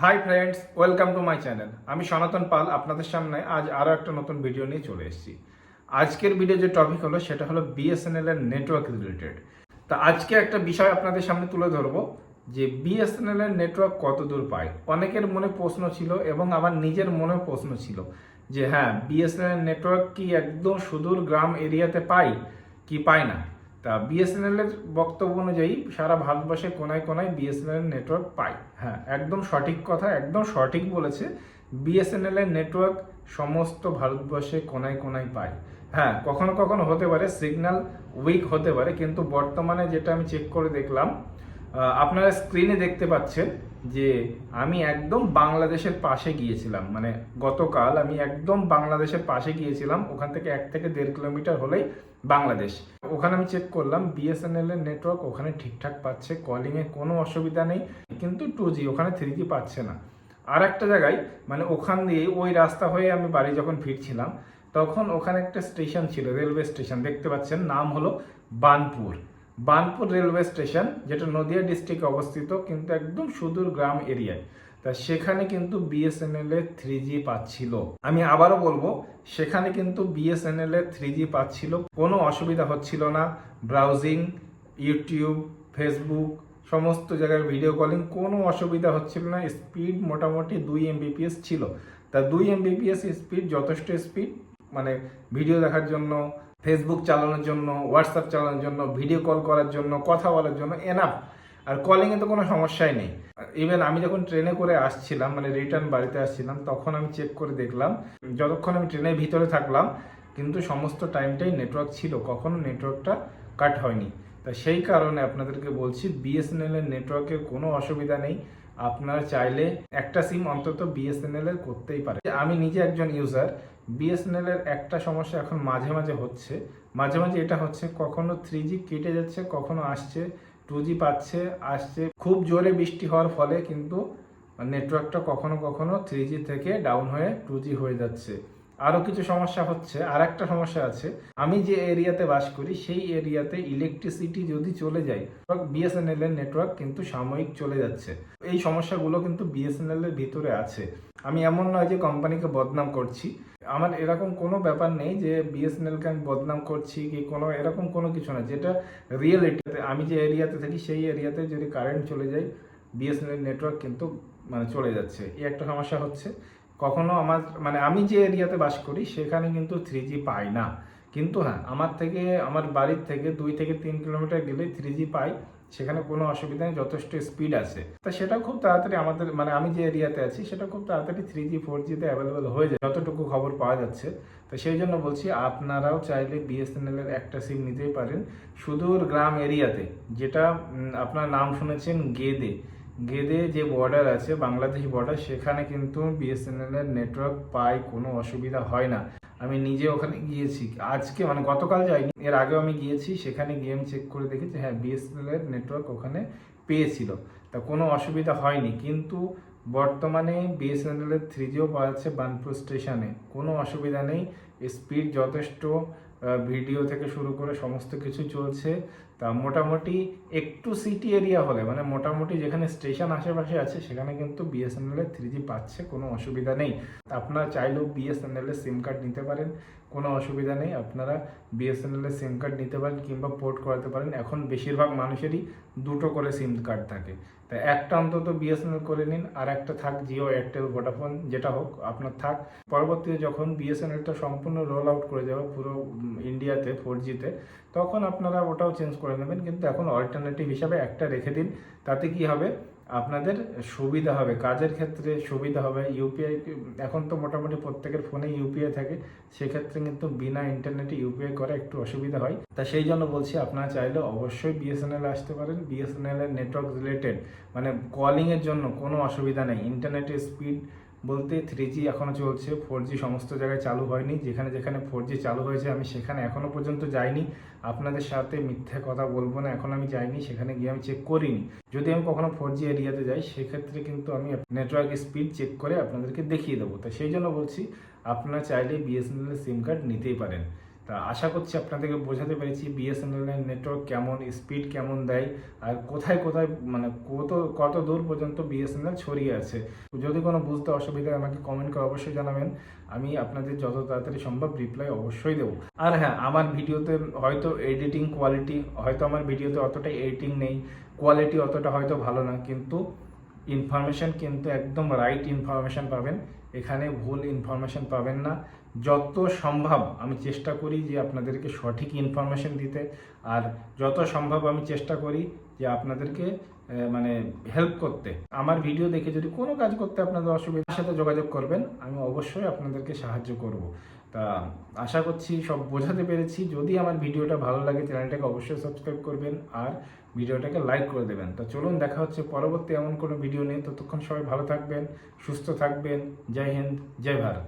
Hi friends, welcome to my channel. আমি সনাতন পাল আপনাদের সামনে আজ আরও একটা নতুন ভিডিও নিয়ে চলে এসেছি। আজকের ভিডিও যে টপিক হলো সেটা হলো বিএসএনএল এর নেটওয়ার্ক রিলেটেড। তা আজকে একটা বিষয় আপনাদের সামনে তুলে ধরবো যে বিএসএনএল এর নেটওয়ার্ক কত দূর পায়। অনেকের মনে প্রশ্ন ছিল এবং আমার নিজের মনেও প্রশ্ন ছিল যে হ্যাঁ, বিএসএনএল এর নেটওয়ার্ক কি একদম সুদূর গ্রাম এরিয়াতে পাই কি পাই না। তা বিএসএনএল এর বক্তব্য অনুযায়ী সারা ভারতবর্ষে কোনায় কোনায় বিএসএনএল নেটওয়ার্ক পাই। হ্যাঁ, একদম সঠিক কথা, একদম সঠিক বলেছে। বিএসএনএল এর নেটওয়ার্ক সমস্ত ভারতবর্ষে কোনায় কোনায় পাই। হ্যাঁ, কখনো কখনো হতে পারে সিগন্যাল উইক হতে পারে, কিন্তু বর্তমানে যেটা আমি চেক করে দেখলাম, আপনারা স্ক্রিনে দেখতে পাচ্ছেন যে আমি একদম বাংলাদেশের পাশে গিয়েছিলাম। মানে গতকাল আমি একদম বাংলাদেশের পাশে গিয়েছিলাম, ওখান থেকে 1 থেকে 1.5 কিলোমিটার হলেই বাংলাদেশ। ওখানে আমি চেক করলাম বিএসএনএল এর নেটওয়ার্ক ওখানে ঠিকঠাক পাচ্ছে, কলিংয়ে কোনো অসুবিধা নেই, কিন্তু 2G ওখানে 3G পাচ্ছে না। আর একটা জায়গায় মানে ওখান দিয়ে ওই রাস্তা হয়ে আমি বাড়ি যখন ফিরছিলাম তখন ওখানে একটা স্টেশন ছিল, রেলওয়ে স্টেশন দেখতে পাচ্ছেন, নাম হলো বানপুর। বানপুর রেলওয়ে স্টেশন, যেটা নদিয়া ডিস্ট্রিক্টে অবস্থিত, কিন্তু একদম সুদূর গ্রাম এরিয়ায়। তা সেখানে কিন্তু বিএসএনএল এর 3G পাচ্ছিল। আমি আবারও বলবো, সেখানে কিন্তু বিএসএনএল এর 3G পাচ্ছিল, কোনো অসুবিধা হচ্ছিল না। ব্রাউজিং, ইউটিউব, ফেসবুক, সমস্ত জায়গায় ভিডিও কলিং, কোনো অসুবিধা হচ্ছিল না। স্পিড মোটামুটি 2 Mbps ছিল। তা 2 Mbps স্পিড যথেষ্ট স্পিড, মানে ভিডিও দেখার জন্য, ফেসবুক চালানোর জন্য, হোয়াটসঅ্যাপ চালানোর জন্য, ভিডিও কল করার জন্য, কথা বলার জন্য এনাফ। আর কলিংয়ে তো কোনো সমস্যাই নেই। ইভেন আমি যখন ট্রেনে করে আসছিলাম, মানে রিটার্ন বাড়িতে আসছিলাম, তখন আমি চেক করে দেখলাম, যতক্ষণ আমি ট্রেনের ভিতরে থাকলাম কিন্তু সমস্ত টাইমটাই নেটওয়ার্ক ছিল, কখনো নেটওয়ার্কটা কাট হয়নি। তা সেই কারণে আপনাদেরকে বলছি বিএসএনএল এর নেটওয়ার্কের কোনো অসুবিধা নেই। আপনারা চাইলে একটা সিম অন্তত বিএসএনএল এর করতেই পারে। আমি নিজে একজন ইউজার। বিএসএনএল এর একটা সমস্যা এখন মাঝে মাঝে হচ্ছে, মাঝে মাঝে এটা হচ্ছে, কখনো 3G কেটে যাচ্ছে, কখনো আসছে, 2G পাচ্ছে, আসছে। খুব জোরে বৃষ্টি হওয়ার ফলে কিন্তু নেটওয়ার্কটা কখনো কখনো 3G থেকে ডাউন হয়ে 2G হয়ে যাচ্ছে। আরও কিছু সমস্যা হচ্ছে। আর একটা সমস্যা আছে, আমি যে এরিয়াতে বাস করি সেই এরিয়াতে ইলেকট্রিসিটি যদি চলে যায়, বিএসএনএল এর নেটওয়ার্ক কিন্তু সাময়িক চলে যাচ্ছে। এই সমস্যাগুলো কিন্তু বিএসএনএল এর ভিতরে আছে। আমি এমন নয় যে কোম্পানিকে বদনাম করছি, আমার এরকম কোনো ব্যাপার নেই যে বিএসএনএলকে আমি বদনাম করছি কি কোনো এরকম কোনো কিছু না। যেটা রিয়েলিটিতে, আমি যে এরিয়াতে থাকি সেই এরিয়াতে যদি কারেন্ট চলে যায়, বিএসএনএল নেটওয়ার্ক কিন্তু মানে চলে যাচ্ছে। এই একটা সমস্যা হচ্ছে। কখনো আমার মানে আমি যে এরিয়াতে বাস করি সেখানে কিন্তু 3G পাই না, কিন্তু হ্যাঁ, আমার বাড়ির থেকে 2 থেকে 3 কিলোমিটার গেলে 3G পাই। সেখানে কোনো অসুবিধা নেই, যথেষ্ট স্পিড আছে। তা সেটা খুব তাড়াতাড়ি আমাদের মানে আমি যে এরিয়াতে আছি সেটা খুব তাড়াতাড়ি 3G 4G-তে অ্যাভেলেবেল হয়ে যায়, যতটুকু খবর পাওয়া যাচ্ছে। তো সেই জন্য বলছি, আপনারাও চাইলে বিএসএনএল এর একটা সিম নিতেই পারেন সুদূর গ্রাম এরিয়াতে। যেটা আপনার নাম শুনেছেন গেদে, গেদে যে বর্ডার আছে, বাংলাদেশ বর্ডার, সেখানে কিন্তু বিএসএনএল এর নেটওয়ার্ক পাই, কোনো অসুবিধা হয় না। আমি নিজে ওখানে গিয়েছি, আজকে মানে গতকাল যাইনি, এর আগেও আমি গিয়েছি। সেখানে গিয়ে আমি চেক করে দেখেছি, হ্যাঁ, বিএসএনএল এর নেটওয়ার্ক ওখানে পেয়েছিল, তা কোনো অসুবিধা হয়নি। কিন্তু বর্তমানে বিএসএনএল এর 3Gও পাওয়া যাচ্ছে বার্নপুর স্টেশনে, কোনো অসুবিধা নেই। স্পিড যথেষ্ট, ভিডিও থেকে শুরু করে সমস্ত কিছু চলছে। তা মোটামুটি একটু সিটি এরিয়া হলে, মানে মোটামুটি যেখানে স্টেশন আশেপাশে আছে, সেখানে কিন্তু বিএসএনএল এর 3G পাচ্ছে, কোনো অসুবিধা নেই। আপনারা চাইলেও বিএসএনএল এর সিম কার্ড নিতে পারেন, কোনো অসুবিধা নেই। আপনারা বিএসএনএল এর সিম কার্ড নিতে পারেন কিংবা পোর্ট করাতে পারেন। এখন বেশিরভাগ মানুষেরই দুটো করে সিম কার্ড থাকে, তাই একটা অন্তত বিএসএনএল করে নিন, আর একটা থাক জিও, এয়ারটেল, ভোডাফোন, যেটা হোক আপনার থাক। পরবর্তীতে যখন বিএসএনএলটা সম্পূর্ণ রোল আউট করে যাবে পুরো ইন্ডিয়াতে 4G-তে, তখন আপনারা ওটাও চেঞ্জ করে নেবেন। কিন্তু এখন অল্টারনেটিভ হিসাবে একটা রেখে দিন। তাতে কি হবে, আপনাদের সুবিধা হবে, কাজের ক্ষেত্রে সুবিধা হবে। ইউপিআই এখন তো মোটামুটি প্রত্যেকের ফোনে ইউপিআই থাকে, সেক্ষেত্রে কিন্তু বিনা ইন্টারনেটে ইউপিআই করা একটু অসুবিধা হয়। তা সেই জন্য বলছি, আপনারা চাইলে অবশ্যই বিএসএনএল আসতে পারেন। বিএসএনএল এর নেটওয়ার্ক রিলেটেড মানে কলিংয়ের জন্য কোনো অসুবিধা নেই। ইন্টারনেটের স্পিড বলতে 3G এখনও চলছে, 4G সমস্ত জায়গায় চালু হয়নি। যেখানে যেখানে 4G চালু হয়েছে আমি সেখানে এখনও পর্যন্ত যাইনি, আপনাদের সাথে মিথ্যে কথা বলবো না, এখন আমি যাইনি, সেখানে গিয়ে আমি চেক করিনি। যদি আমি কখনো 4G এরিয়াতে যাই সেক্ষেত্রে কিন্তু আমি নেটওয়ার্ক স্পিড চেক করে আপনাদেরকে দেখিয়ে দেবো। তো সেই জন্য বলছি, আপনারা চাইলে বিএসএনএল এর সিম কার্ড নিতেই পারেন। তা আশা করছি আপনাদেরকে বোঝাতে পেরেছি বিএসএনএল এর নেটওয়ার্ক কেমন, স্পিড কেমন দেয়, আর কোথায় কোথায় মানে কত দূর পর্যন্ত বিএসএনএল ছড়িয়ে আছে। যদি কোনো বুঝতে অসুবিধা হয় আমাকে কমেন্ট করে অবশ্যই জানাবেন, আমি আপনাদের যত তাড়াতাড়ি সম্ভব রিপ্লাই অবশ্যই দেবো। আর হ্যাঁ, আমার ভিডিওতে হয়তো এডিটিং কোয়ালিটি, হয়তো আমার ভিডিওতে অতটা এডিটিং নেই, কোয়ালিটি অতটা হয়তো ভালো না, কিন্তু ইনফরমেশন কিন্তু একদম রাইট ইনফরমেশন পাবেন, এখানে ভুল ইনফরমেশন পাবেন না। যত সম্ভব আমি চেষ্টা করি যে আপনাদেরকে সঠিক ইনফরমেশন দিতে, আর যত সম্ভব আমি চেষ্টা করি যে আপনাদেরকে মানে হেল্প করতে। আমার ভিডিও দেখে যদি কোনো কাজ করতে আপনাদের অসুবিধার সাথে যোগাযোগ করবেন, আমি অবশ্যই আপনাদেরকে সাহায্য করব। তা আশা করছি সব বোঝাতে পেরেছি। যদি আমার ভিডিওটা ভালো লাগে চ্যানেলটাকে অবশ্যই সাবস্ক্রাইব করবেন আর ভিডিওটাকে লাইক করে দেবেন। তা চলুন দেখা হচ্ছে পরবর্তী এমন কোনো ভিডিও নিয়ে। ততক্ষণ সবাই ভালো থাকবেন, সুস্থ থাকবেন। জয় হিন্দ, জয় ভারত।